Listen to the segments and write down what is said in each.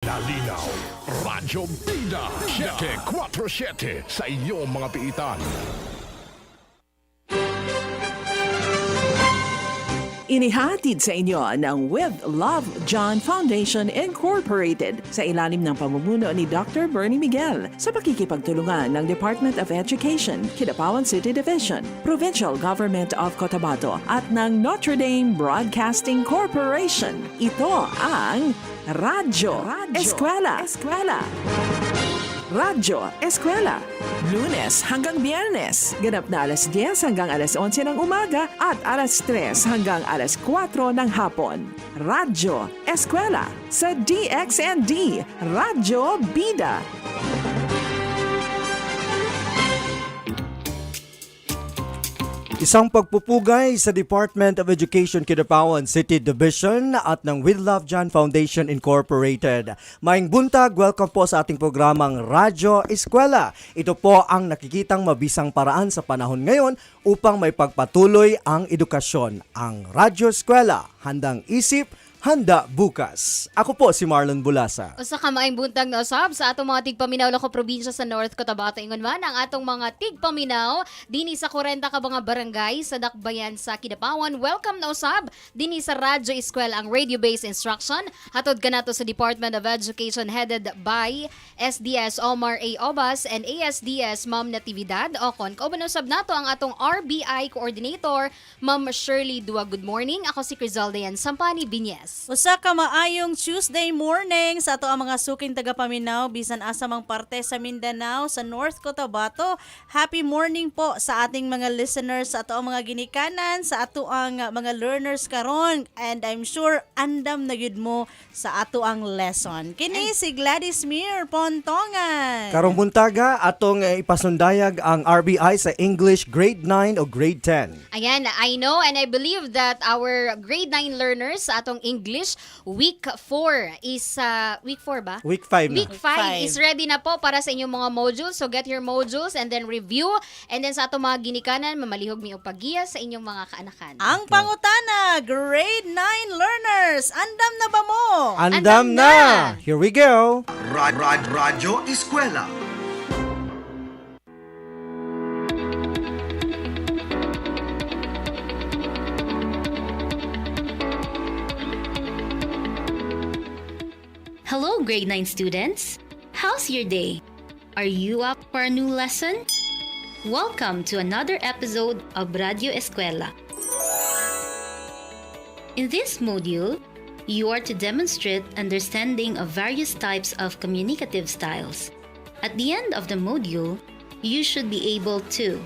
Malinaw, Radyo Bida, 747 sa iyong mga piitan. Inihatid sa inyo ng With Love John Foundation Incorporated sa ilalim ng pamumuno ni Dr. Bernie Miguel sa pakikipagtulungan ng Department of Education, Kidapawan City Division, Provincial Government of Cotabato at ng Notre Dame Broadcasting Corporation. Ito ang Radyo Eskwela. Radyo Eskwela. Lunes hanggang Biyernes, ganap na alas 10 hanggang alas 11 ng umaga at alas 3 hanggang alas 4 ng hapon. Radyo Eskwela sa DXND, Radyo Bida. Isang pagpupugay sa Department of Education Kidapawan City Division at ng With Love John Foundation Incorporated. Maing buntag, welcome po sa ating programang Radyo Eskwela. Ito po ang nakikitang mabisang paraan sa panahon ngayon upang may pagpatuloy ang edukasyon. Ang Radyo Eskwela, handang isip, handa bukas. Ako po si Marlon Bulasa. Usa ka maayong buntag na usab sa atong mga tigpaminaw lako probinsya sa North Cotabato ingon man ang atong mga tigpaminaw dinhi sa 40 ka mga barangay sa dakbayan sa Kidapawan. Welcome na usab dinhi sa Radyo Eskwela, ang radio-based instruction hatod kanato sa Department of Education headed by SDS Omar A. Obas and ASDS Ma'am Natividad Ocon. Kauban usab nato ang atong RBI coordinator Ma'am Shirley Dua. Good morning. Ako si Crizaldayan Sampani Binyes. Usa ka maayong Tuesday morning sa ato ang mga suking taga-paminaw bisan asa mang parte sa Mindanao sa North Cotabato. Happy morning po sa ating mga listeners, sa ato ang mga ginikanan, sa ato ang mga learners karon, and I'm sure andam na gyud mo sa ato ang lesson. Kini si Gladys Mir Pontongan. Karong buntaga atong ipasundayag ang RBI sa English grade 9 o grade 10. Ayan, I know and I believe that our grade 9 learners sa atong English, week 4 is, week 4 ba? Week 5 na. Week 5 is ready na po para sa inyong mga modules. So get your modules and then review. And then sa atong mga ginikanan, mamalihog mi og paggiya sa inyong mga kaanakan. Ang pangutana, grade 9 learners, andam na ba mo? Andam na! Here we go! Radyo Eskwela. Hello, grade 9 students. How's your day? Are you up for a new lesson? Welcome to another episode of Radio Eskwela. In this module, you are to demonstrate understanding of various types of communicative styles. At the end of the module, you should be able to: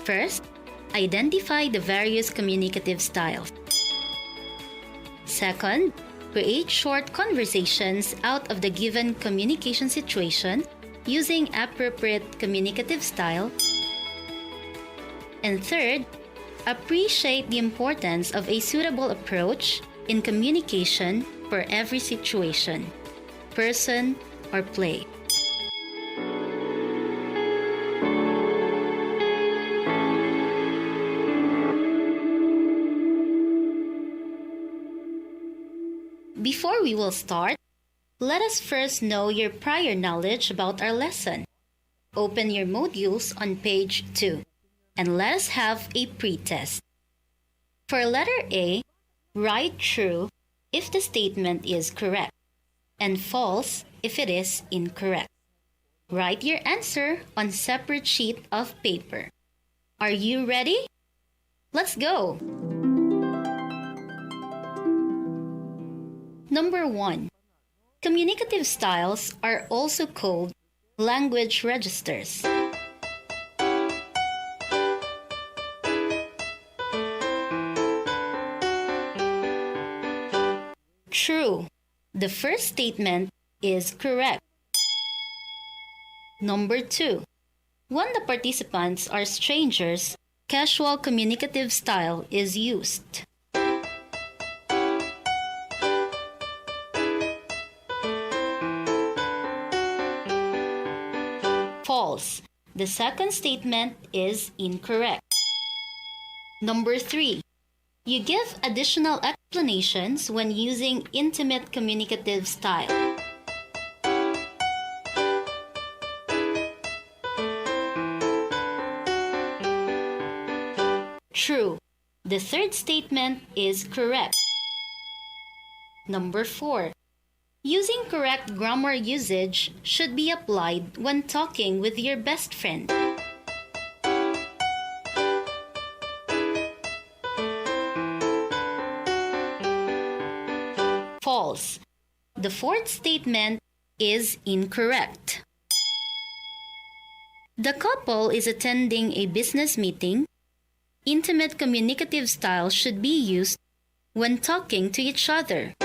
first, identify the various communicative styles. Second, create short conversations out of the given communication situation using appropriate communicative style. And third, appreciate the importance of a suitable approach in communication for every situation, person, or play. Before we will start, let us first know your prior knowledge about our lesson. Open your modules on page 2, and let us have a pre-test. For letter A, write true if the statement is correct, and false if it is incorrect. Write your answer on separate sheet of paper. Are you ready? Let's go! Number 1. Communicative styles are also called language registers. True. The first statement is correct. Number 2. When the participants are strangers, casual communicative style is used. False. The second statement is incorrect. Number 3. You give additional explanations when using intimate communicative style. True. The third statement is correct. Number 4. Using correct grammar usage should be applied when talking with your best friend. False. The fourth statement is incorrect. The couple is attending a business meeting. Intimate communicative style should be used when talking to each other.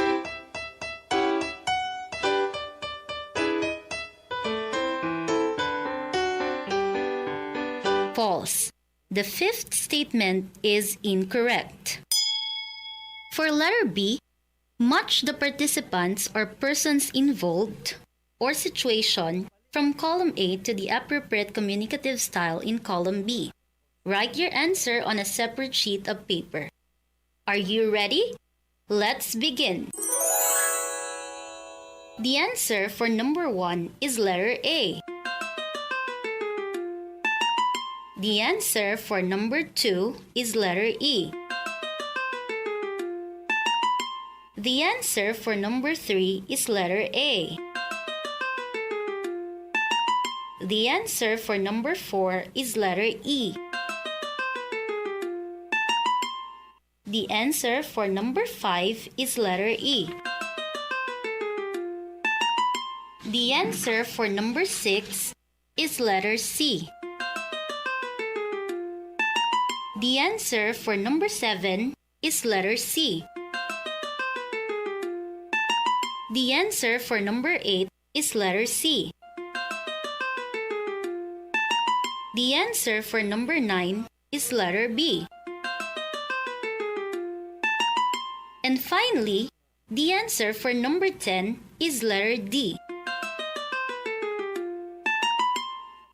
False. The fifth statement is incorrect. For letter B, match the participants or persons involved or situation from column A to the appropriate communicative style in column B. Write your answer on a separate sheet of paper. Are you ready? Let's begin. The answer for number 1 is letter A. The answer for number 2 is letter E. The answer for number 3 is letter A. The answer for number 4 is letter E. The answer for number 5 is letter E. The answer for number 6 is letter C. The answer for number 7 is letter C. The answer for number 8 is letter C. The answer for number 9 is letter B. And finally, the answer for number 10 is letter D.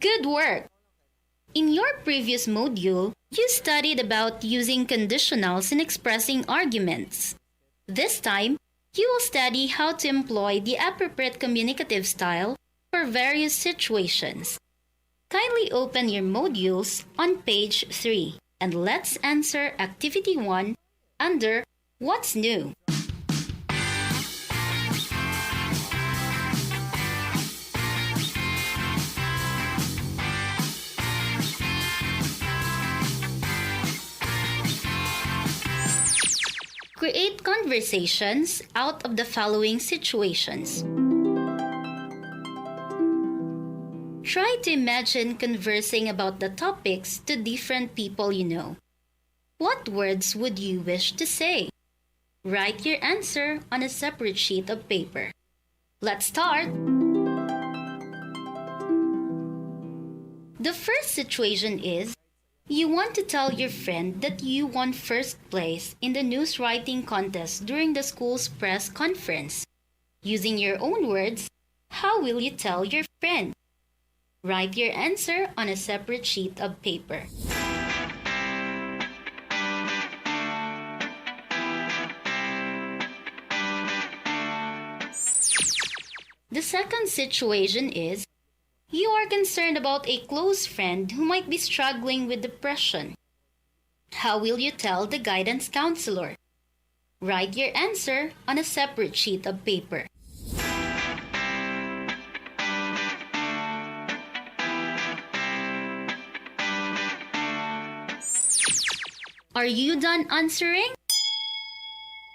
Good work! In your previous module, you studied about using conditionals in expressing arguments. This time, you will study how to employ the appropriate communicative style for various situations. Kindly open your modules on page 3 and let's answer Activity 1 under What's New? Create conversations out of the following situations. Try to imagine conversing about the topics to different people you know. What words would you wish to say? Write your answer on a separate sheet of paper. Let's start! The first situation is, you want to tell your friend that you won first place in the news writing contest during the school's press conference. Using your own words, how will you tell your friend? Write your answer on a separate sheet of paper. The second situation is, you are concerned about a close friend who might be struggling with depression. How will you tell the guidance counselor? Write your answer on a separate sheet of paper. Are you done answering?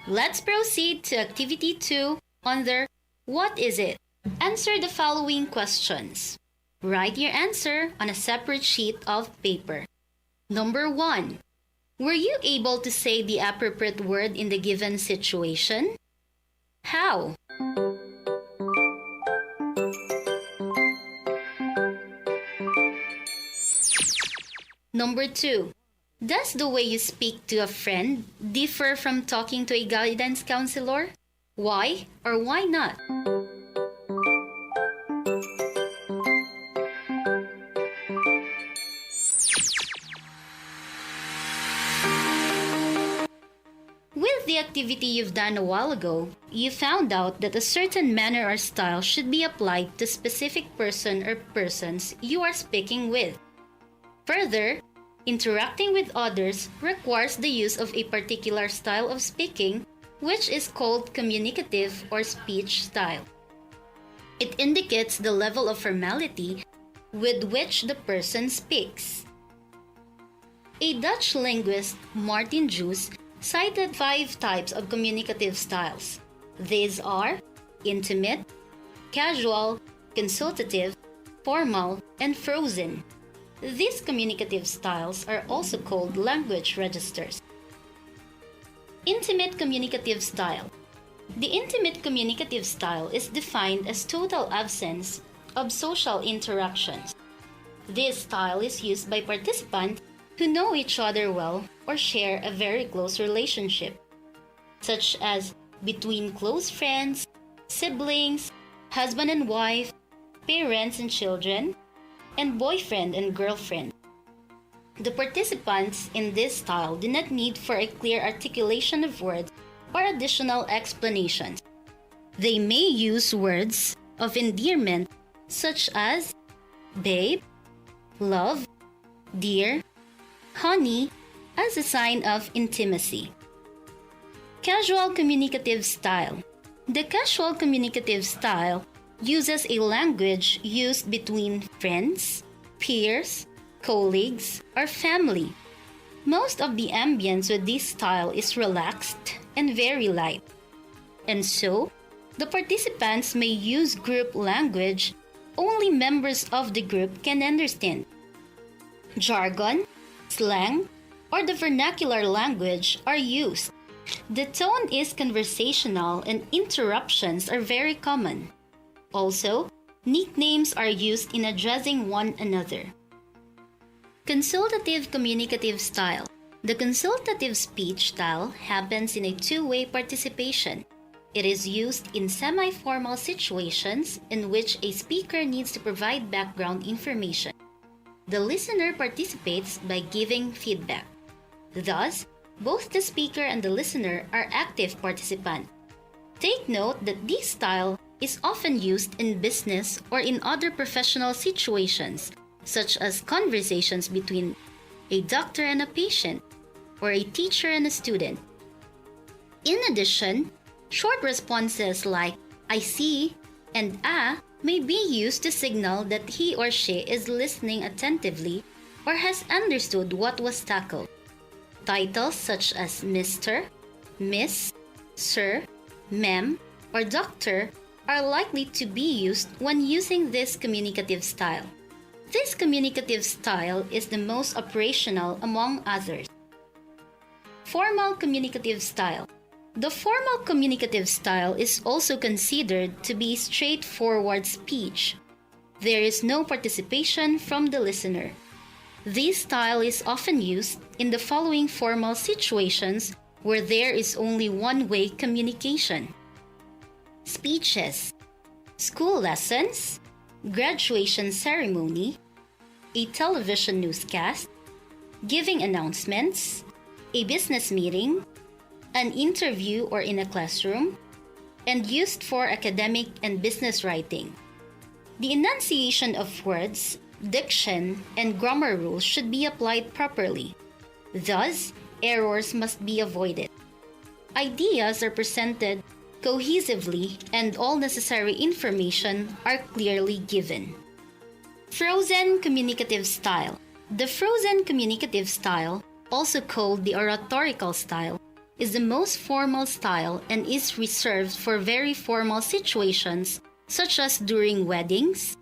Let's proceed to Activity 2 under What is it? Answer the following questions. Write your answer on a separate sheet of paper. Number 1. Were you able to say the appropriate word in the given situation? How? Number 2. Does the way you speak to a friend differ from talking to a guidance counselor? Why or why not? With the activity you've done a while ago, you found out that a certain manner or style should be applied to specific person or persons you are speaking with. Further, Interacting with others requires the use of a particular style of speaking, which is called communicative or speech style. It indicates the level of formality with which the person speaks. A Dutch linguist, Martin Joos, cited 5 types of communicative styles. These are intimate, casual, consultative, formal, and frozen. These communicative styles are also called language registers. Intimate communicative style. The intimate communicative style is defined as total absence of social interactions. This style is used by participants who know each other well or share a very close relationship, such as between close friends, siblings, husband and wife, parents and children, and boyfriend and girlfriend. The participants in this style do not need for a clear articulation of words or additional explanations. They may use words of endearment such as babe, love, dear, honey as a sign of intimacy. Casual communicative style. The casual communicative style uses a language used between friends, peers, colleagues, or family. Most of the ambience with this style is relaxed and very light. And so, the participants may use group language only members of the group can understand. Jargon, slang, or the vernacular language are used. The tone is conversational and interruptions are very common. Also, nicknames are used in addressing one another. Consultative communicative style. The consultative speech style happens in a two-way participation. It is used in semi-formal situations in which a speaker needs to provide background information. The listener participates by giving feedback. Thus, both the speaker and the listener are active participants. Take note that this style is often used in business or in other professional situations, such as conversations between a doctor and a patient, or a teacher and a student. In addition, short responses like "I see" and "ah" may be used to signal that he or she is listening attentively or has understood what was tackled. Titles such as Mr., Miss, Sir, Ma'am, or Doctor are likely to be used when using this communicative style. This communicative style is the most operational among others. Formal communicative style. The formal communicative style is also considered to be straightforward speech. There is no participation from the listener. This style is often used in the following formal situations where there is only one-way communication: speeches, school lessons, graduation ceremony, a television newscast, giving announcements, a business meeting, an interview or in a classroom, and used for academic and business writing. The enunciation of words, diction, and grammar rules should be applied properly. Thus, errors must be avoided. Ideas are presented cohesively and all necessary information are clearly given. Frozen communicative style. The frozen communicative style, also called the oratorical style, is the most formal style and is reserved for very formal situations such as during weddings,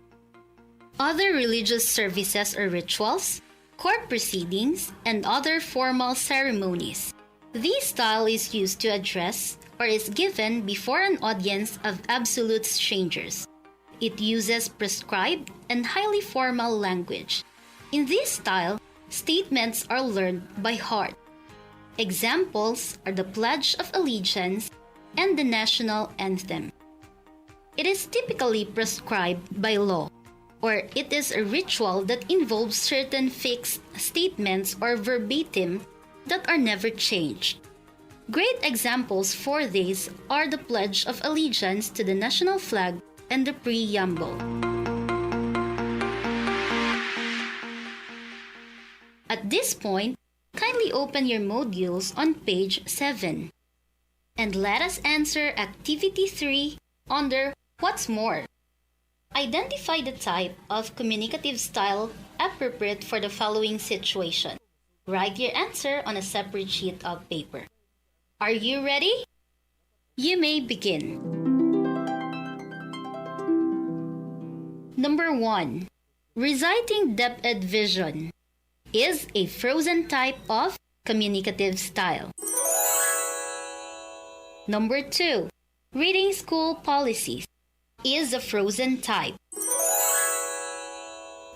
other religious services or rituals, court proceedings, and other formal ceremonies. This style is used to address or is given before an audience of absolute strangers. It uses prescribed and highly formal language. In this style, statements are learned by heart. Examples are the Pledge of Allegiance and the National Anthem. It is typically prescribed by law, or it is a ritual that involves certain fixed statements or verbatim that are never changed. Great examples for these are the Pledge of Allegiance to the national flag and the preamble. At this point, kindly open your modules on page 7. And let us answer Activity 3 under What's More. Identify the type of communicative style appropriate for the following situation. Write your answer on a separate sheet of paper. Are you ready? You may begin. Number 1. Reciting depth vision is a frozen type of communicative style. Number 2. Reading school policies is a frozen type.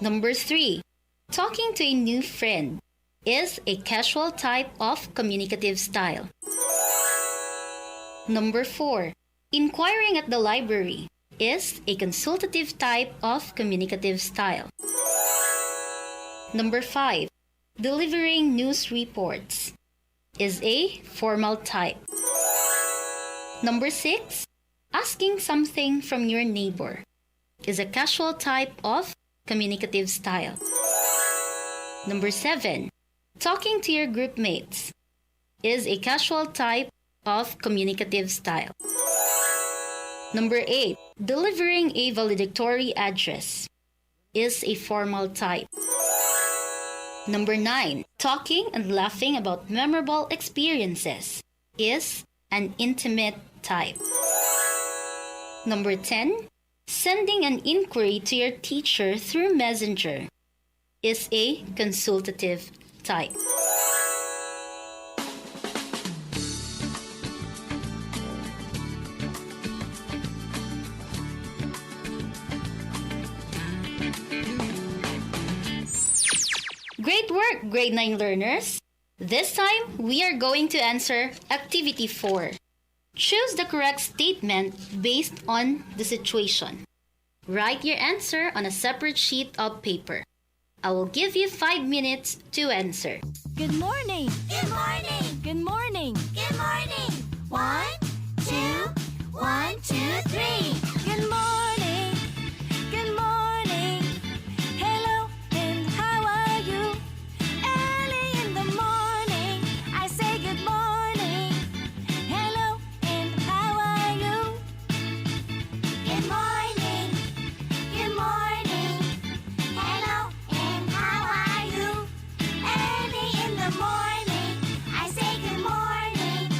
Number 3. Talking to a new friend is a casual type of communicative style. Number 4. Inquiring at the library is a consultative type of communicative style. Number 5. Delivering news reports is a formal type. Number 6. Asking something from your neighbor is a casual type of communicative style. Number 7. Talking to your group mates is a casual type of communicative style. Number 8. Delivering a valedictory address is a formal type. Number 9. Talking and laughing about memorable experiences is an intimate type. Number 10. Sending an inquiry to your teacher through Messenger is a consultative type. Great work, grade 9 learners! This time, we are going to answer Activity 4. Choose the correct statement based on the situation. Write your answer on a separate sheet of paper. I will give you 5 minutes to answer. Good morning. Good morning. Good morning. Good morning. 1, 2, 1, 2, 3. Good morning. Good morning. Hello and how are you? Early in the morning, I say good morning. Hello and how are you? Good morning. Good morning. Hello and how are you? Early in the morning, I say good morning.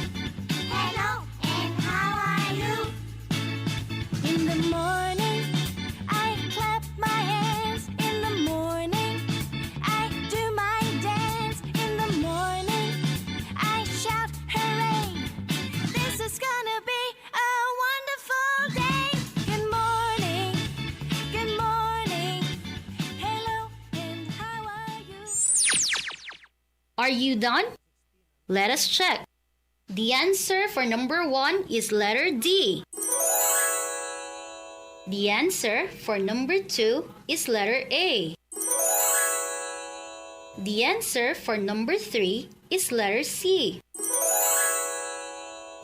Hello and how are you? In the morning, I clap my hands. In the morning, I do my dance. In the morning, I shout hooray. This is gonna be a wonderful day. Good morning. Good morning. Hello and how are you? Are you done? Let us check. The answer for number 1 is letter D. The answer for number 2 is letter A. The answer for number 3 is letter C.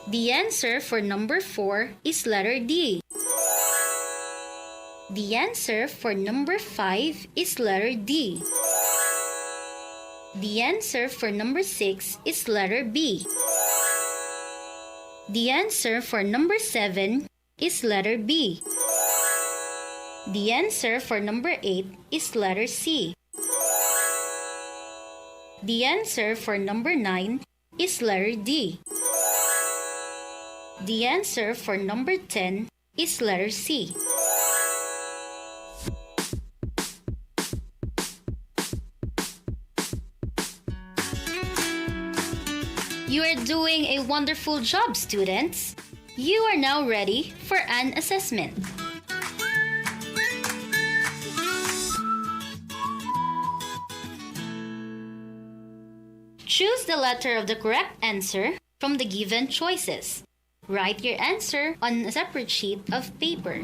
The answer for number 4 is letter D. The answer for number 5 is letter D. The answer for number 6 is letter B. The answer for number 7 is letter B. The answer for number 8 is letter C. The answer for number 9 is letter D. The answer for number 10 is letter C. You are doing a wonderful job, students. You are now ready for an assessment. Choose the letter of the correct answer from the given choices. Write your answer on a separate sheet of paper.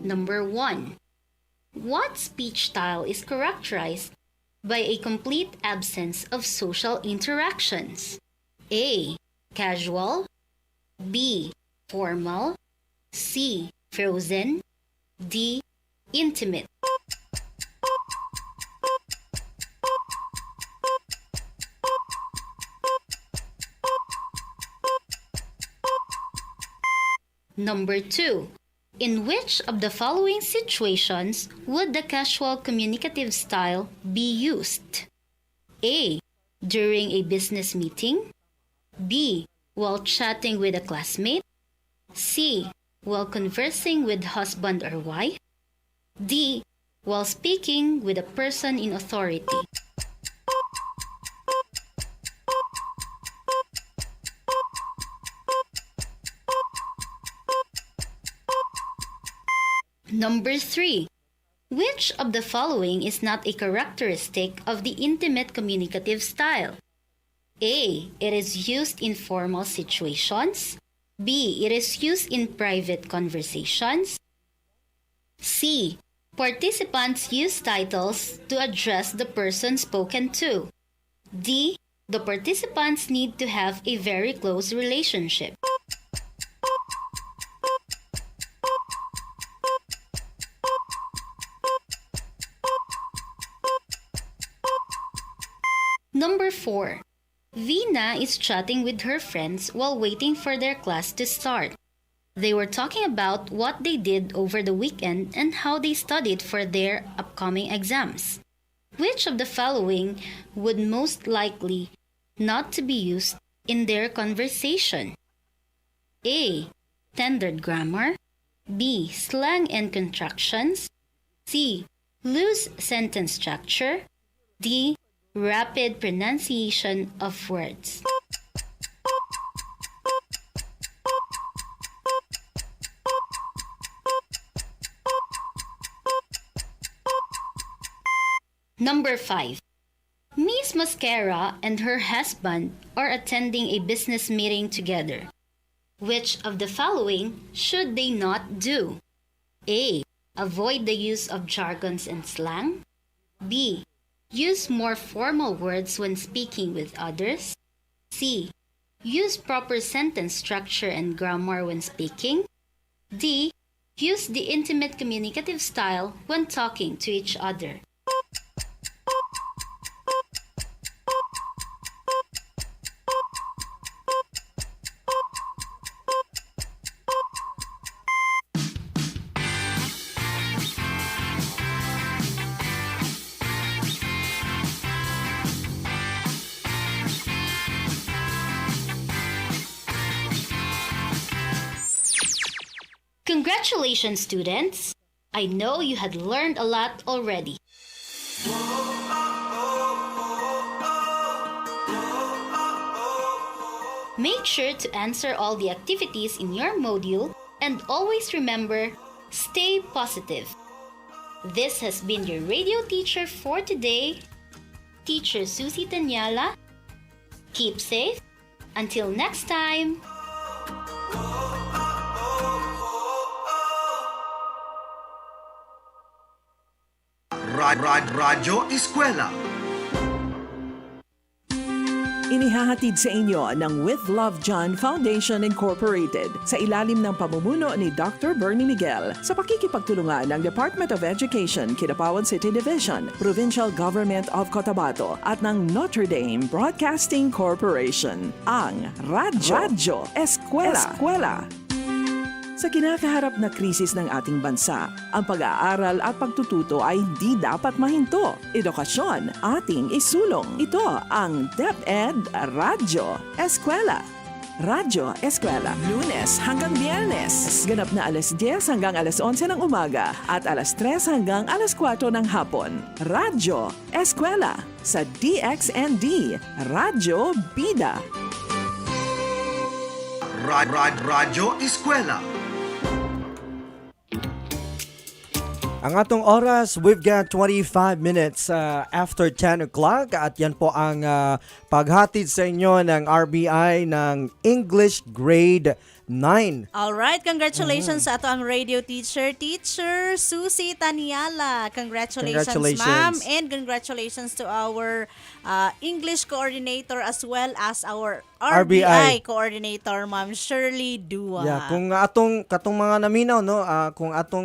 Number 1. What speech style is characterized by a complete absence of social interactions? A. Casual. B. Formal. C. Frozen. D. Intimate. Number 2. In which of the following situations would the casual communicative style be used? A. During a business meeting. B. While chatting with a classmate. C. While conversing with husband or wife. D. While speaking with a person in authority. Number 3. Which of the following is not a characteristic of the intimate communicative style? A. It is used in formal situations. B. It is used in private conversations. C. Participants use titles to address the person spoken to. D. The participants need to have a very close relationship. Number 4. Vina is chatting with her friends while waiting for their class to start. They were talking about what they did over the weekend and how they studied for their upcoming exams. Which of the following would most likely not to be used in their conversation? A. Standard grammar. B. Slang and contractions. C. Loose sentence structure. D. Rapid pronunciation of words. Number 5. Miss Mascara and her husband are attending a business meeting together. Which of the following should they not do? A. Avoid the use of jargons and slang. B. Use more formal words when speaking with others. C. Use proper sentence structure and grammar when speaking. D. Use the intimate communicative style when talking to each other. Congratulations, students! I know you had learned a lot already. Make sure to answer all the activities in your module and always remember, stay positive. This has been your radio teacher for today, Teacher Susie Tanyala. Keep safe. Until next time. Radyo ESKWELA. Inihahatid sa inyo ng With Love John Foundation Incorporated sa ilalim ng pamumuno ni Dr. Bernie Miguel sa pakikipagtulungan ng Department of Education, Kidapawan City Division, Provincial Government of Cotabato at ng Notre Dame Broadcasting Corporation. Ang Radyo ESKWELA. Sa kinakaharap na krisis ng ating bansa, ang pag-aaral at pagtututo ay hindi dapat mahinto. Edukasyon ating isulong. Ito ang DepEd Radyo ESKWELA. Radyo ESKWELA, Lunes hanggang Biyernes. Ganap na alas 10 hanggang alas 11 ng umaga at alas 3 hanggang alas 4 ng hapon. Radyo ESKWELA sa DXND, Radyo Bida. Radyo ESKWELA. Ang atong oras, we've got 25 minutes after 10 o'clock at yan po ang paghatid sa inyo ng RBI ng English Grade 9. Alright, congratulations sa ato ang radio teacher, Teacher Susie Tanyala. Congratulations, ma'am. And congratulations to our English coordinator as well as our RBI coordinator, Ma'am Shirley Dua. Yeah, kung katong mga naminaw no, kung atong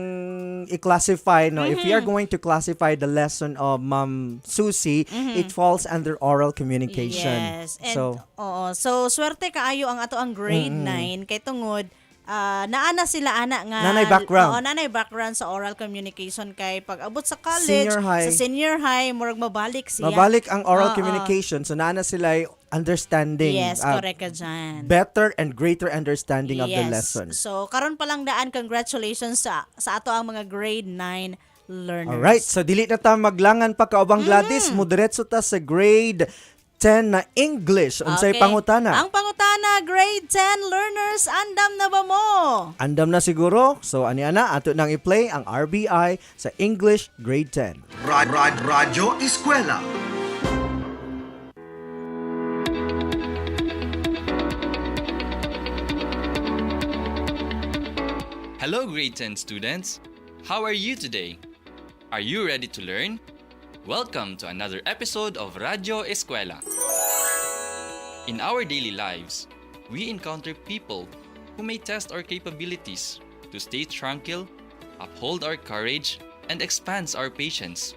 i-classify no, if we are going to classify the lesson of Ma'am Susie, it falls under oral communication. Yes. And so swerte kaayo ang ato ang grade 9 kay tungod naana sila ana nga Nanay background. Oo, nanay background sa oral communication kay pag abot sa college, Senior high. sa senior high murag mabalik siya. Mabalik ang oral Oo. communication. So, nana sila understanding. Yes, correct ka dyan. Better and greater understanding of the lesson. So karon pa lang daan, congratulations sa ato ang mga grade 9 learners. Alright, so dili na ta maglangan pa kaubang Gladys, mo diretso ta sa grade 10 na English. Unsay Okay. pangutana? Ang pangutana, grade 10 learners, andam na ba mo? Andam na siguro. So ani ana ato nang i-play ang RBI sa English grade 10. Radyo Eskwela. Hello, grade 10 students. How are you today? Are you ready to learn? Welcome to another episode of Radyo ESKWELA. In our daily lives, we encounter people who may test our capabilities to stay tranquil, uphold our courage, and expand our patience.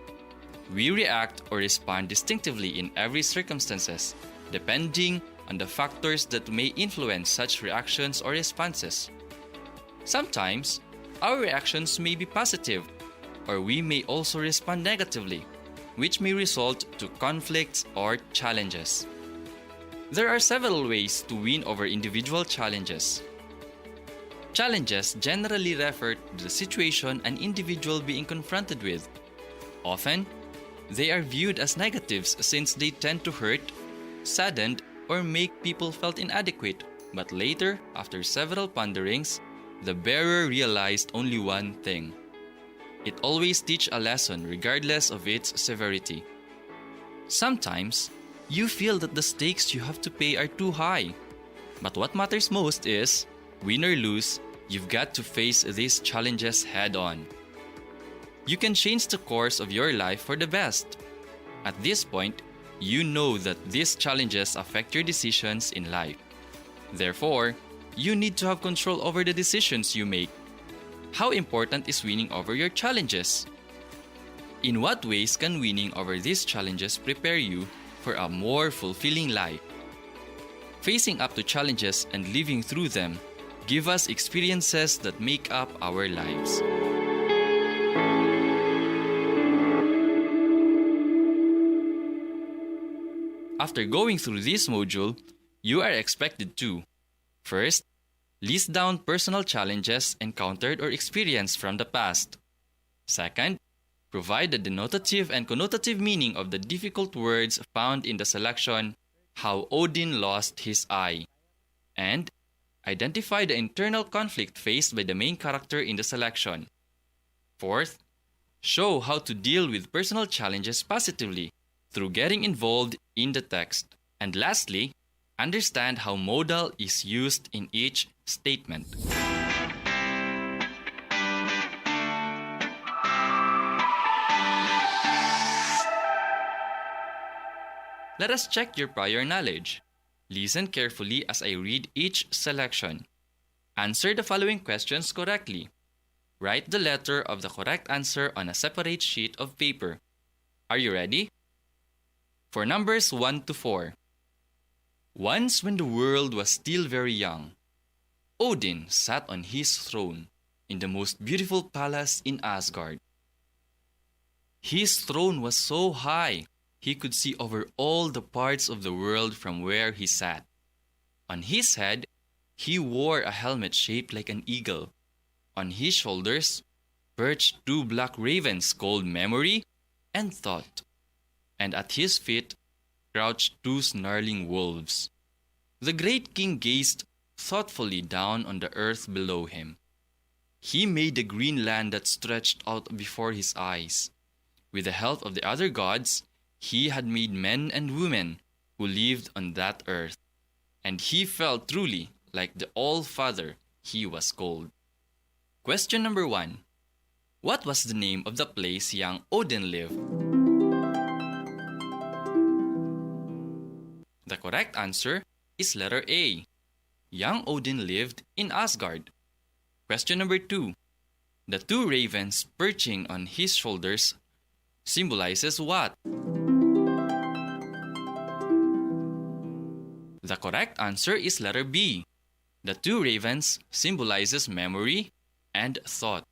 We react or respond distinctively in every circumstances, depending on the factors that may influence such reactions or responses. Sometimes, our reactions may be positive, or we may also respond negatively, which may result to conflicts or challenges. There are several ways to win over individual challenges. Challenges generally refer to the situation an individual being confronted with. Often, they are viewed as negatives since they tend to hurt, sadden, or make people felt inadequate. But later, after several ponderings, the bearer realized only one thing. It always teaches a lesson regardless of its severity. Sometimes, you feel that the stakes you have to pay are too high. But what matters most is, win or lose, you've got to face these challenges head on. You can change the course of your life for the best. At this point, you know that these challenges affect your decisions in life. Therefore, you need to have control over the decisions you make. How important is winning over your challenges? In what ways can winning over these challenges prepare you for a more fulfilling life? Facing up to challenges and living through them give us experiences that make up our lives. After going through this module, you are expected to: first, list down personal challenges encountered or experienced from the past. Second, provide the denotative and connotative meaning of the difficult words found in the selection, How Odin Lost His Eye. And identify the internal conflict faced by the main character in the selection. Fourth, show how to deal with personal challenges positively through getting involved in the text. And lastly, understand how modal is used in each statement. Let us check your prior knowledge. Listen carefully as I read each selection. Answer the following questions correctly. Write the letter of the correct answer on a separate sheet of paper. Are you ready? For numbers 1 to 4. Once when the world was still very young, Odin sat on his throne in the most beautiful palace in Asgard. His throne was so high he could see over all the parts of the world from where he sat. On his head, he wore a helmet shaped like an eagle. On his shoulders perched 2 black ravens called Memory and Thought. And at his feet crouched 2 snarling wolves. The great king gazed thoughtfully down on the earth below him. He made the green land that stretched out before his eyes. With the help of the other gods, he had made men and women who lived on that earth. And he felt truly like the All-Father he was called. Question number 1. What was the name of the place young Odin lived? The correct answer is letter A. Young Odin lived in Asgard. Question number 2. The 2 ravens perching on his shoulders symbolizes what? The correct answer is letter B. The two ravens symbolizes memory and thought.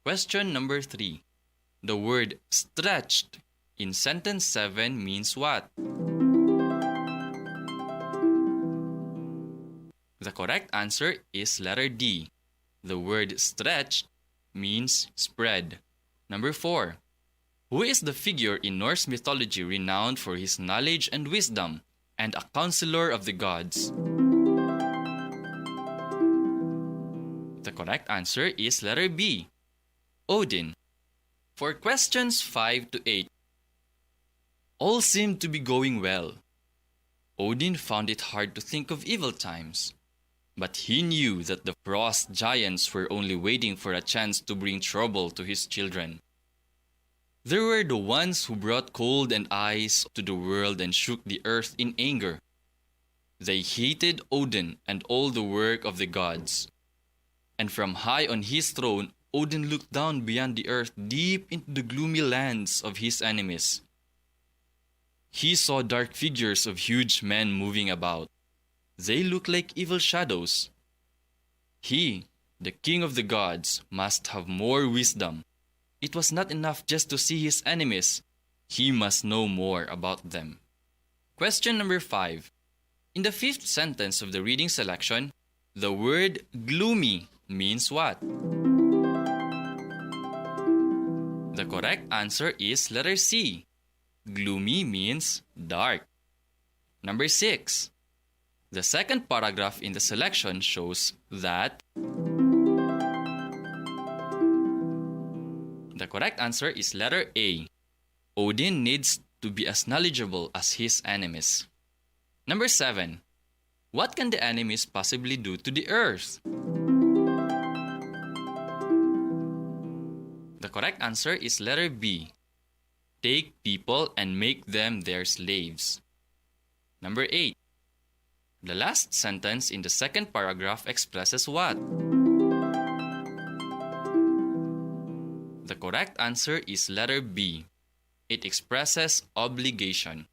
Question number 3. The word stretched in sentence 7 means what? The correct answer is letter D. The word stretched means spread. Number 4. Who is the figure in Norse mythology renowned for his knowledge and wisdom and a counselor of the gods? The correct answer is letter B. Odin. For questions 5 to 8. All seemed to be going well. Odin found it hard to think of evil times. But he knew that the frost giants were only waiting for a chance to bring trouble to his children. There were the ones who brought cold and ice to the world and shook the earth in anger. They hated Odin and all the work of the gods. And from high on his throne, Odin looked down beyond the earth deep into the gloomy lands of his enemies. He saw dark figures of huge men moving about. They looked like evil shadows. He, the king of the gods, must have more wisdom. It was not enough just to see his enemies. He must know more about them. Question number 5. In the fifth sentence of the reading selection, the word gloomy means what? The correct answer is letter C. Gloomy means dark. Number 6. The second paragraph in the selection shows that the correct answer is letter A. Odin needs to be as knowledgeable as his enemies. Number 7. What can the enemies possibly do to the earth? The correct answer is letter B. Take people and make them their slaves. Number 8. The last sentence in the second paragraph expresses what? The correct answer is letter B. It expresses obligation.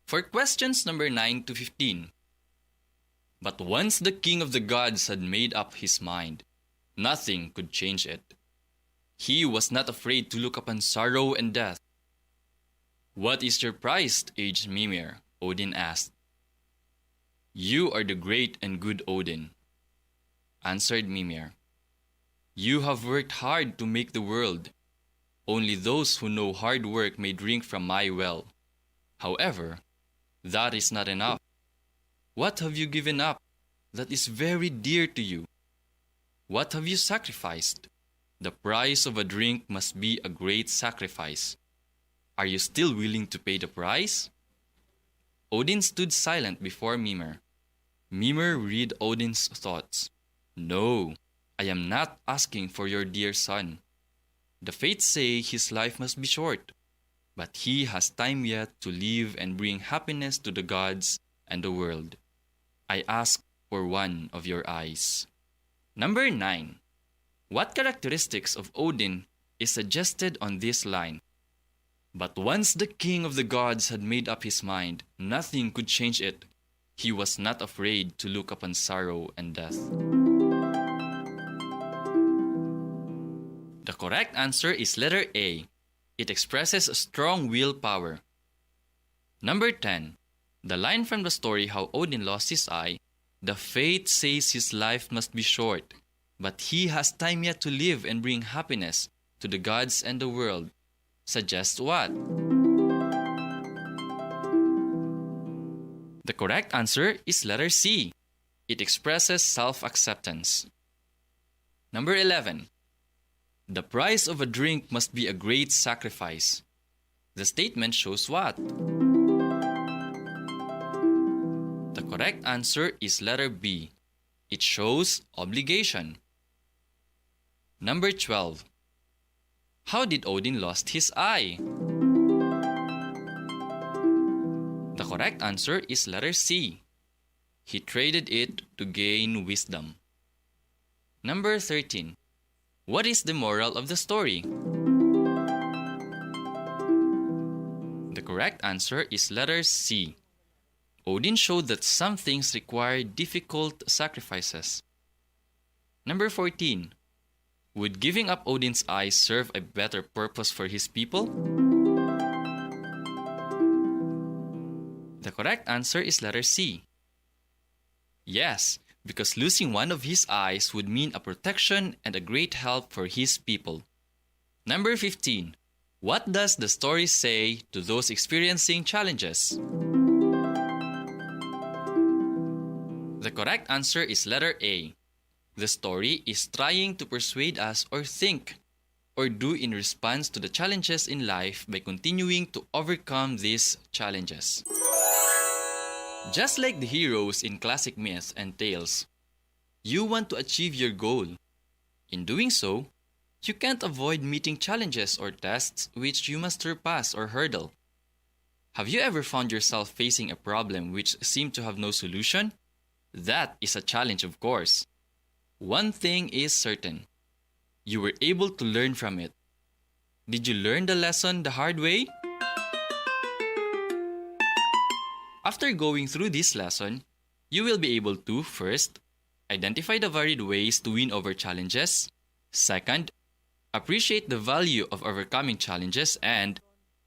For questions number 9 to 15. But once the king of the gods had made up his mind, nothing could change it. He was not afraid to look upon sorrow and death. What is your price, aged Mimir? Odin asked. You are the great and good Odin, answered Mimir. You have worked hard to make the world. Only those who know hard work may drink from my well. However, that is not enough. What have you given up that is very dear to you? What have you sacrificed? The price of a drink must be a great sacrifice. Are you still willing to pay the price? Odin stood silent before Mimir. Mimir read Odin's thoughts. No, I am not asking for your dear son. The fates say his life must be short, but he has time yet to live and bring happiness to the gods and the world. I ask for one of your eyes. Number 9. What characteristics of Odin is suggested on this line? But once the king of the gods had made up his mind, nothing could change it. He was not afraid to look upon sorrow and death. The correct answer is letter A. It expresses strong willpower. Number 10. The line from the story how Odin lost his eye, the fate says his life must be short, but he has time yet to live and bring happiness to the gods and the world, suggests what? The correct answer is letter C. It expresses self-acceptance. Number 11. The price of a drink must be a great sacrifice. The statement shows what? The correct answer is letter B. It shows obligation. Number 12. How did Odin lost his eye? The correct answer is letter C. He traded it to gain wisdom. Number 13. What is the moral of the story? The correct answer is letter C. Odin showed that some things require difficult sacrifices. Number 14. Would giving up Odin's eyes serve a better purpose for his people? The correct answer is letter C. Yes, because losing one of his eyes would mean a protection and a great help for his people. Number 15. What does the story say to those experiencing challenges? The correct answer is letter A. The story is trying to persuade us or think or do in response to the challenges in life by continuing to overcome these challenges. Just like the heroes in classic myths and tales, you want to achieve your goal. In doing so, you can't avoid meeting challenges or tests which you must surpass or hurdle. Have you ever found yourself facing a problem which seemed to have no solution? That is a challenge, of course. One thing is certain. You were able to learn from it. Did you learn the lesson the hard way? After going through this lesson, you will be able to, first, identify the varied ways to win over challenges. Second, appreciate the value of overcoming challenges. And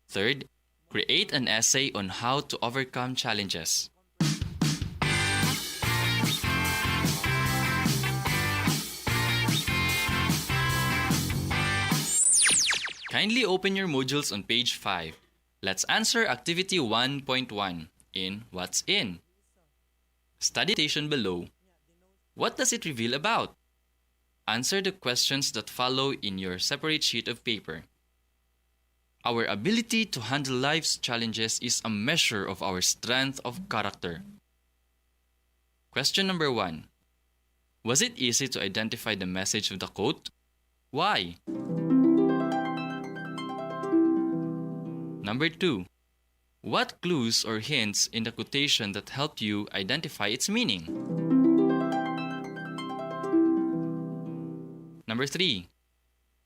third, create an essay on how to overcome challenges. Kindly open your modules on page 5. Let's answer activity 1.1 in What's In. Study the station below. What does it reveal about? Answer the questions that follow in your separate sheet of paper. Our ability to handle life's challenges is a measure of our strength of character. Question number 1. Was it easy to identify the message of the quote? Why? Number 2. What clues or hints in the quotation that helped you identify its meaning? Number 3.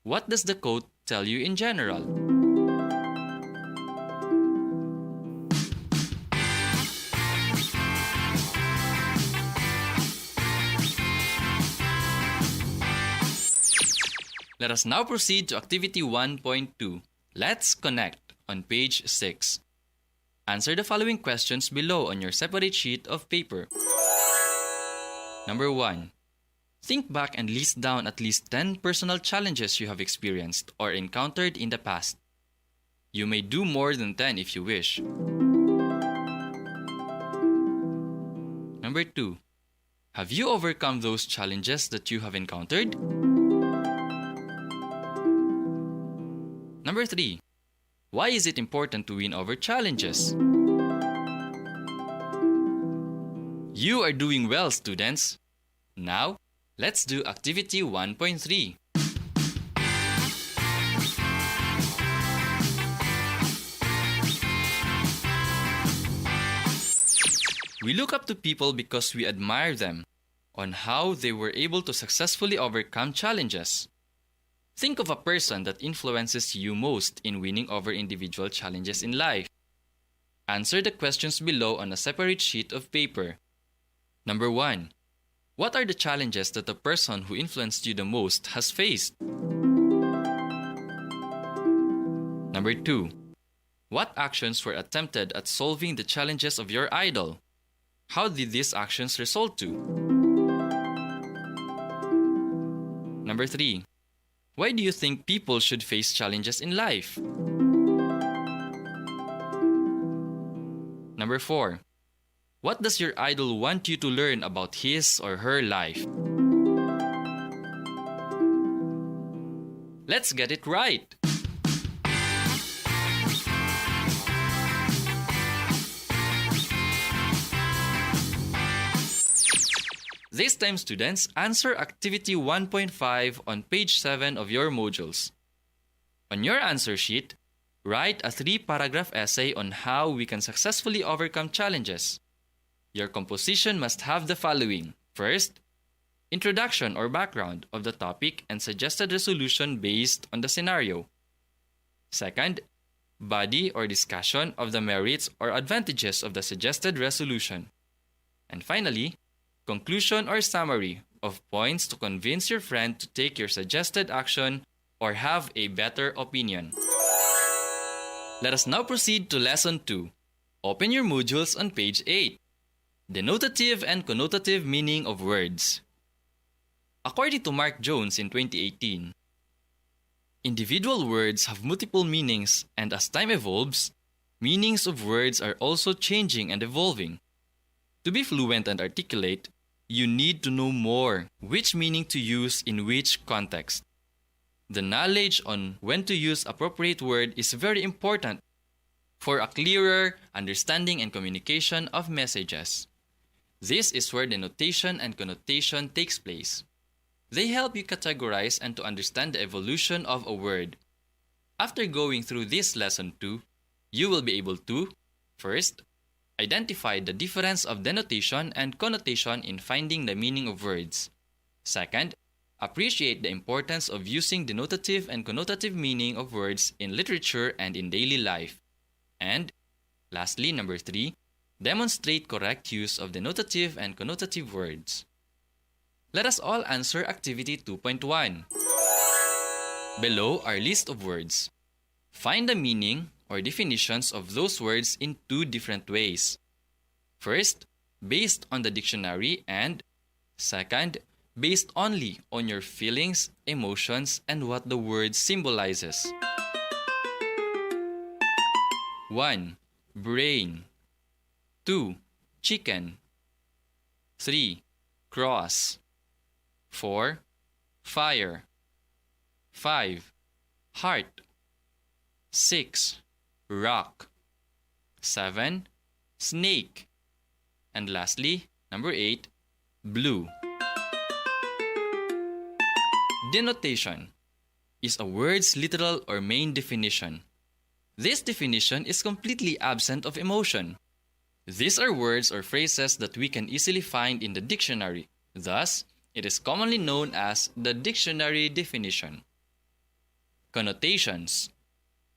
What does the quote tell you in general? Let us now proceed to activity 1.2. Let's connect on page 6. Answer the following questions below on your separate sheet of paper. Number 1. Think back and list down at least 10 personal challenges you have experienced or encountered in the past. You may do more than 10 if you wish. Number 2. Have you overcome those challenges that you have encountered? Number 3. Why is it important to win over challenges? You are doing well, students. Now, let's do activity 1.3. We look up to people because we admire them on how they were able to successfully overcome challenges. Think of a person that influences you most in winning over individual challenges in life. Answer the questions below on a separate sheet of paper. Number 1. What are the challenges that the person who influenced you the most has faced? Number 2. What actions were attempted at solving the challenges of your idol? How did these actions result to? Number 3. Why do you think people should face challenges in life? Number 4. What does your idol want you to learn about his or her life? Let's get it right! This time, students, answer activity 1.5 on page 7 of your modules. On your answer sheet, write a 3-paragraph essay on how we can successfully overcome challenges. Your composition must have the following. First, introduction or background of the topic and suggested resolution based on the scenario. Second, body or discussion of the merits or advantages of the suggested resolution. And finally, conclusion or summary of points to convince your friend to take your suggested action or have a better opinion. Let us now proceed to Lesson 2. Open your modules on page 8. Denotative and connotative meaning of words. According to Mark Jones in 2018, individual words have multiple meanings, and as time evolves, meanings of words are also changing and evolving. To be fluent and articulate, you need to know more which meaning to use in which context. The knowledge on when to use appropriate word is very important for a clearer understanding and communication of messages. This is where denotation and connotation takes place. They help you categorize and to understand the evolution of a word. After going through this lesson 2, you will be able to, first, identify the difference of denotation and connotation in finding the meaning of words. Second, appreciate the importance of using denotative and connotative meaning of words in literature and in daily life. And, lastly, number 3, demonstrate correct use of denotative and connotative words. Let us all answer activity 2.1. Below are list of words. Find the meaning or definitions of those words in 2 different ways. First, based on the dictionary, and second, based only on your feelings, emotions, and what the word symbolizes. 1. Brain. 2. Chicken. 3. Cross. 4. Fire. 5. Heart. 6. Rock. 7. Snake. And lastly, number 8. Blue. Denotation is a word's literal or main definition. This definition is completely absent of emotion. These are words or phrases that we can easily find in the dictionary. Thus, it is commonly known as the dictionary definition. Connotations.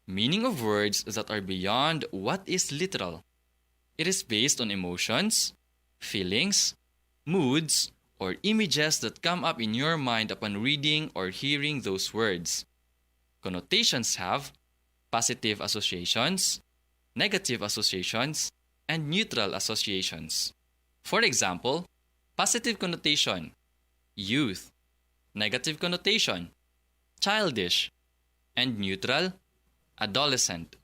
Meaning of words that are beyond what is literal. It is based on emotions, feelings, moods, or images that come up in your mind upon reading or hearing those words. Connotations have positive associations, negative associations, and neutral associations. For example, positive connotation, youth; negative connotation, childish; and neutral, adolescent.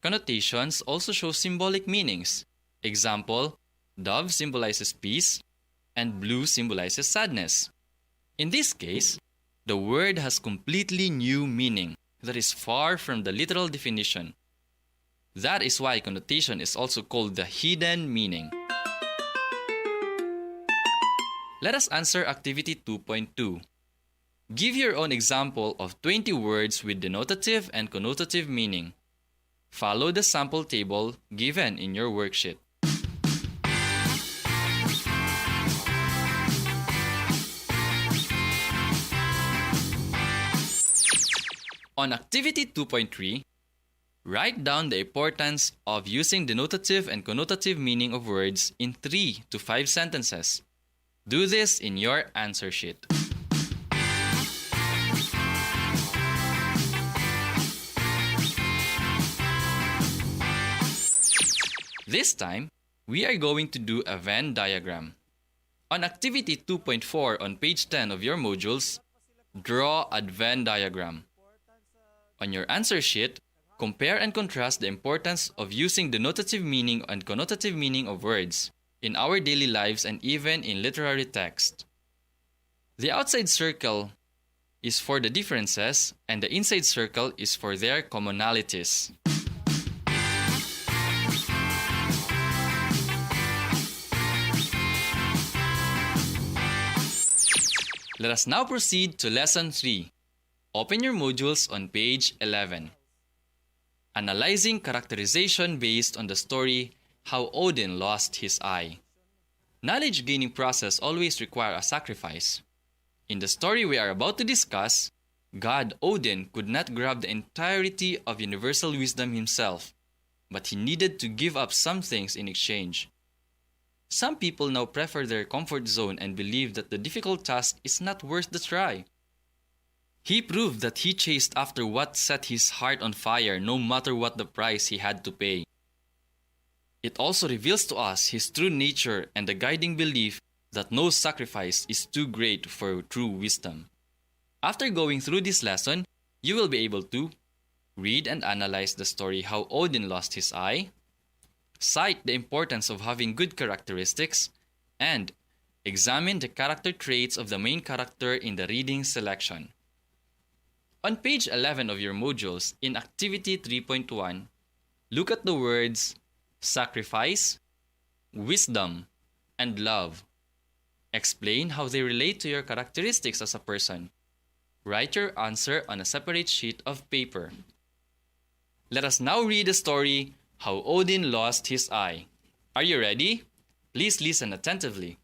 Connotations also show symbolic meanings. Example, dove symbolizes peace, and blue symbolizes sadness. In this case, the word has completely new meaning that is far from the literal definition. That is why connotation is also called the hidden meaning. Let us answer activity 2.2. Give your own example of 20 words with denotative and connotative meaning. Follow the sample table given in your worksheet. On activity 2.3, write down the importance of using denotative and connotative meaning of words in 3 to 5 sentences. Do this in your answer sheet. This time, we are going to do a Venn diagram. On activity 2.4 on page 10 of your modules, draw a Venn diagram. On your answer sheet, compare and contrast the importance of using denotative meaning and connotative meaning of words in our daily lives and even in literary text. The outside circle is for the differences and the inside circle is for their commonalities. Let us now proceed to Lesson 3. Open your modules on page 11. Analyzing characterization based on the story How Odin Lost His Eye. Knowledge gaining process always requires a sacrifice. In the story we are about to discuss, God Odin could not grab the entirety of universal wisdom himself, but he needed to give up some things in exchange. Some people now prefer their comfort zone and believe that the difficult task is not worth the try. He proved that he chased after what set his heart on fire no matter what the price he had to pay. It also reveals to us his true nature and the guiding belief that no sacrifice is too great for true wisdom. After going through this lesson, you will be able to read and analyze the story how Odin lost his eye, cite the importance of having good characteristics, and examine the character traits of the main character in the reading selection. On page 11 of your modules, in Activity 3.1, look at the words sacrifice, wisdom, and love. Explain how they relate to your characteristics as a person. Write your answer on a separate sheet of paper. Let us now read the story, How Odin Lost His Eye. Are you ready? Please listen attentively.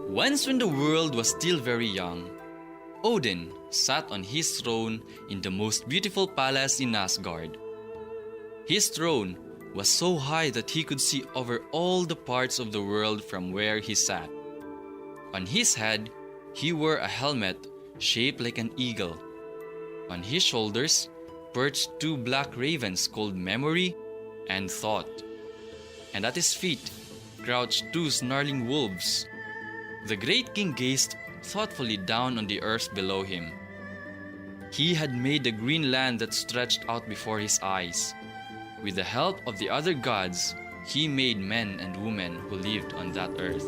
Once when the world was still very young, Odin sat on his throne in the most beautiful palace in Asgard. His throne was so high that he could see over all the parts of the world from where he sat. On his head, he wore a helmet shaped like an eagle. On his shoulders perched two black ravens called Memory and Thought. And at his feet crouched two snarling wolves. The great king gazed thoughtfully down on the earth below him. He had made a green land that stretched out before his eyes. With the help of the other gods, he made men and women who lived on that earth.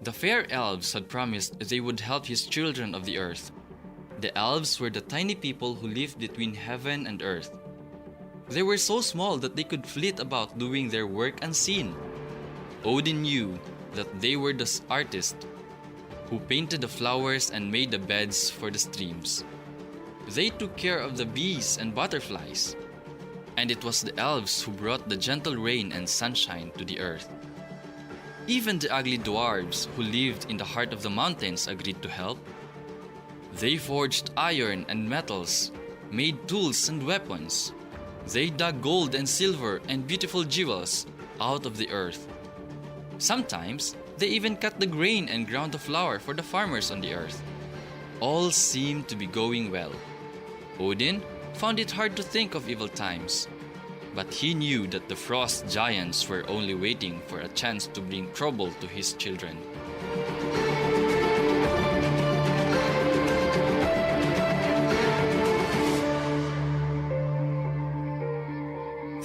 The fair elves had promised they would help his children of the earth. The elves were the tiny people who lived between heaven and earth. They were so small that they could flit about doing their work unseen. Odin knew that they were the artists who painted the flowers and made the beds for the streams. They took care of the bees and butterflies. And it was the elves who brought the gentle rain and sunshine to the earth. Even the ugly dwarves who lived in the heart of the mountains agreed to help. They forged iron and metals, made tools and weapons. They dug gold and silver and beautiful jewels out of the earth. Sometimes, they even cut the grain and ground the flour for the farmers on the earth. All seemed to be going well. Odin found it hard to think of evil times. But he knew that the frost giants were only waiting for a chance to bring trouble to his children.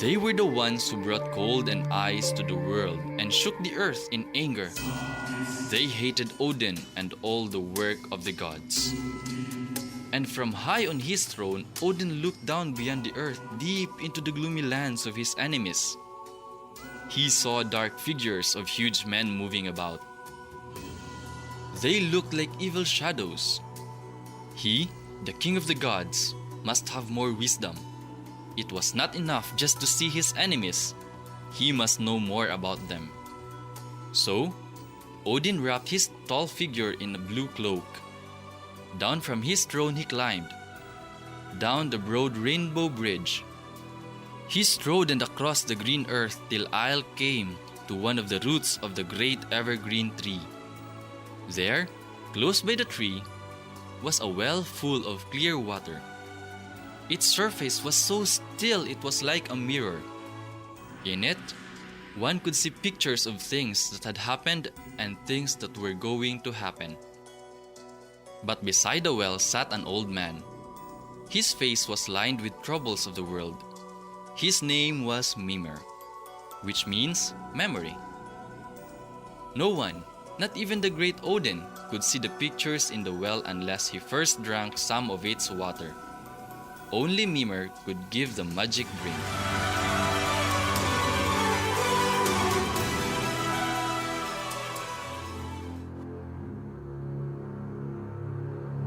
They were the ones who brought cold and ice to the world and shook the earth in anger. They hated Odin and all the work of the gods. And from high on his throne, Odin looked down beyond the earth, deep into the gloomy lands of his enemies. He saw dark figures of huge men moving about. They looked like evil shadows. He, the king of the gods, must have more wisdom. It was not enough just to see his enemies. He must know more about them. So, Odin wrapped his tall figure in a blue cloak. Down from his throne he climbed, down the broad rainbow bridge. He strode and across the green earth till Isle came to one of the roots of the great evergreen tree. There, close by the tree, was a well full of clear water. Its surface was so still it was like a mirror. In it, one could see pictures of things that had happened and things that were going to happen. But beside the well sat an old man. His face was lined with troubles of the world. His name was Mimir, which means memory. No one, Not even the great Odin could see the pictures in the well unless he first drank some of its water. Only Mimir could give the magic drink.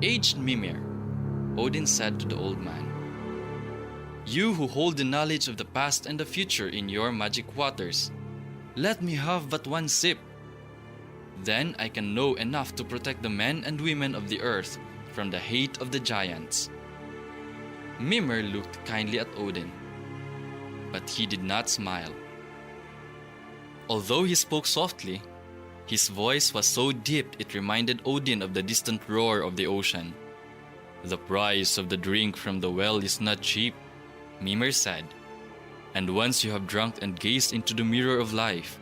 Aged Mimir, Odin said to the old man, "You who hold the knowledge of the past and the future in your magic waters, let me have but one sip. Then I can know enough to protect the men and women of the earth from the hate of the giants." Mimir looked kindly at Odin, but he did not smile. Although he spoke softly, his voice was so deep it reminded Odin of the distant roar of the ocean. "The price of the drink from the well is not cheap," Mimir said, "and once you have drunk and gazed into the mirror of life,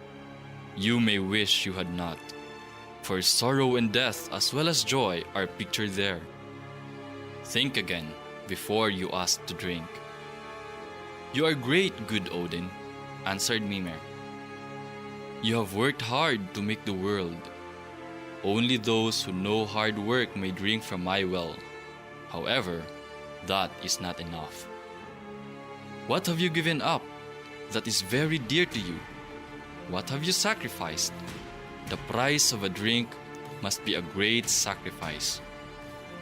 you may wish you had not. For sorrow and death as well as joy are pictured there. Think again before you ask to drink." "You are great, good Odin," answered Mimir. "You have worked hard to make the world. Only those who know hard work may drink from my well. However, that is not enough. What have you given up that is very dear to you? What have you sacrificed? The price of a drink must be a great sacrifice.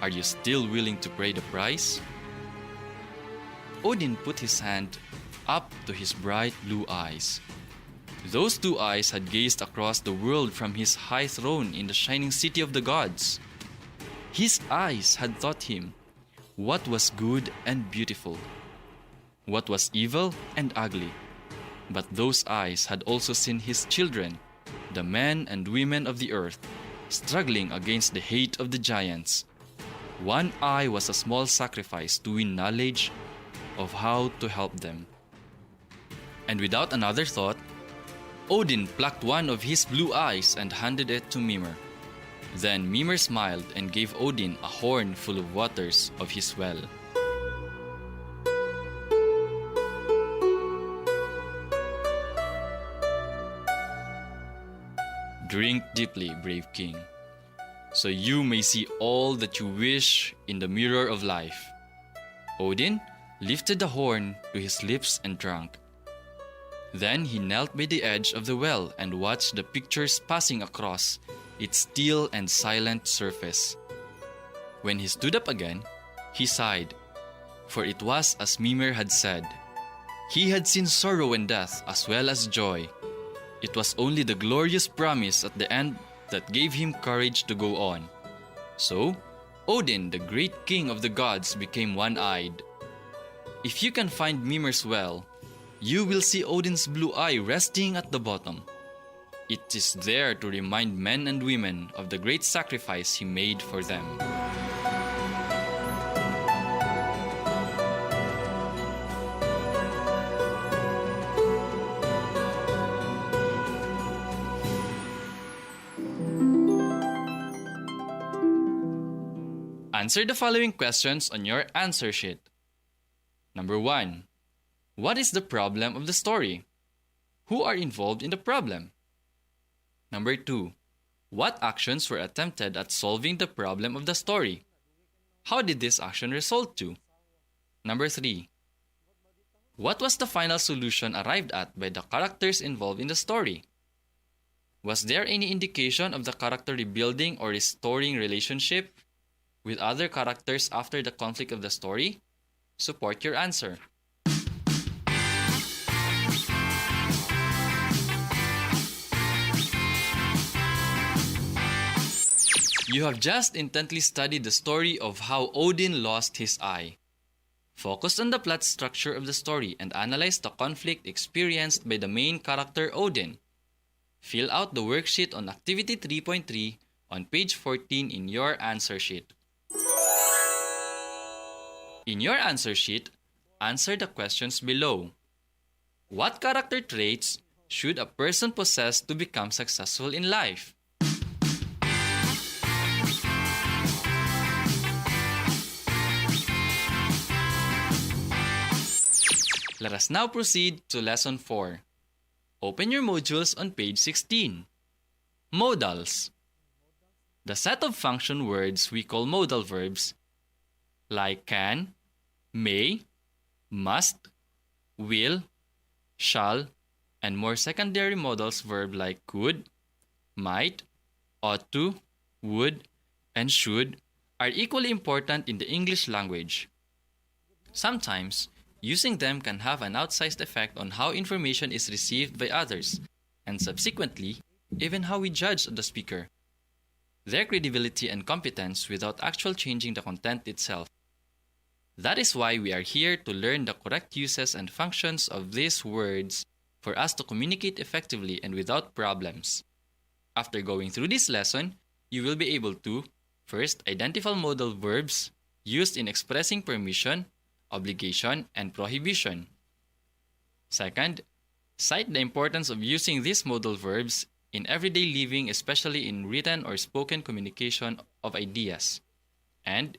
Are you still willing to pay the price?" Odin put his hand up to his bright blue eyes. Those two eyes had gazed across the world from his high throne in the shining city of the gods. His eyes had taught him what was good and beautiful, what was evil and ugly. But those eyes had also seen his children, the men and women of the earth, struggling against the hate of the giants. One eye was a small sacrifice to win knowledge of how to help them. And without another thought, Odin plucked one of his blue eyes and handed it to Mimir. Then Mimir smiled and gave Odin a horn full of waters of his well. "Drink deeply, brave king, so you may see all that you wish in the mirror of life." Odin lifted the horn to his lips and drank. Then he knelt by the edge of the well and watched the pictures passing across its still and silent surface. When he stood up again, he sighed, for it was as Mimir had said. He had seen sorrow and death as well as joy. It was only the glorious promise at the end that gave him courage to go on. So, Odin, the great king of the gods, became one-eyed. If you can find Mimir's well, you will see Odin's blue eye resting at the bottom. It is there to remind men and women of the great sacrifice he made for them. Answer the following questions on your answer sheet. Number 1. What is the problem of the story? Who are involved in the problem? Number 2. What actions were attempted at solving the problem of the story? How did this action result to? Number 3. What was the final solution arrived at by the characters involved in the story? Was there any indication of the character rebuilding or restoring relationship with other characters after the conflict of the story? Support your answer. You have just intently studied the story of how Odin lost his eye. Focus on the plot structure of the story and analyze the conflict experienced by the main character Odin. Fill out the worksheet on Activity 3.3 on page 14 in your answer sheet. In your answer sheet, answer the questions below. What character traits should a person possess to become successful in life? Let us now proceed to Lesson 4. Open your modules on page 16. Modals. The set of function words we call modal verbs, like can, may, must, will, shall, and more secondary modals verb like could, might, ought to, would, and should are equally important in the English language. Sometimes, using them can have an outsized effect on how information is received by others, and subsequently, even how we judge the speaker, their credibility and competence without actually changing the content itself. That is why we are here to learn the correct uses and functions of these words for us to communicate effectively and without problems. After going through this lesson, you will be able to first identify modal verbs used in expressing permission, obligation, and prohibition. Second, cite the importance of using these modal verbs in everyday living, especially in written or spoken communication of ideas. And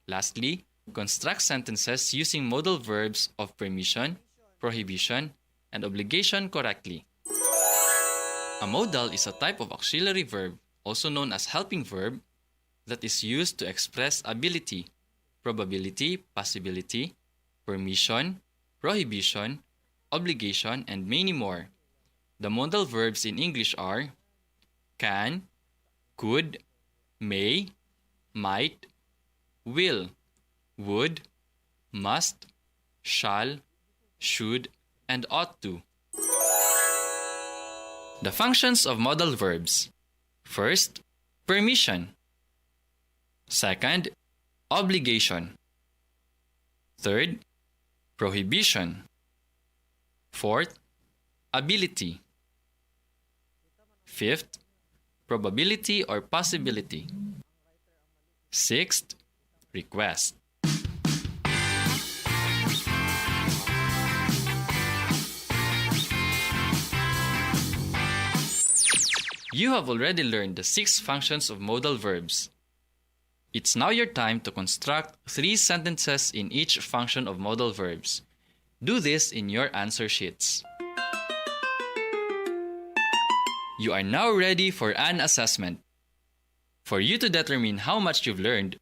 lastly, construct sentences using modal verbs of permission, prohibition, and obligation correctly. A modal is a type of auxiliary verb, also known as helping verb, that is used to express ability, probability, possibility, permission, prohibition, obligation, and many more. The modal verbs in English are can, could, may, might, will, would, must, shall, should, and ought to. The functions of modal verbs. First, permission. Second, obligation. Third, prohibition. Fourth, ability. Fifth, probability or possibility. Sixth, request. You have already learned the 6 functions of modal verbs. It's now your time to construct 3 sentences in each function of modal verbs. Do this in your answer sheets. You are now ready for an assessment. For you to determine how much you've learned,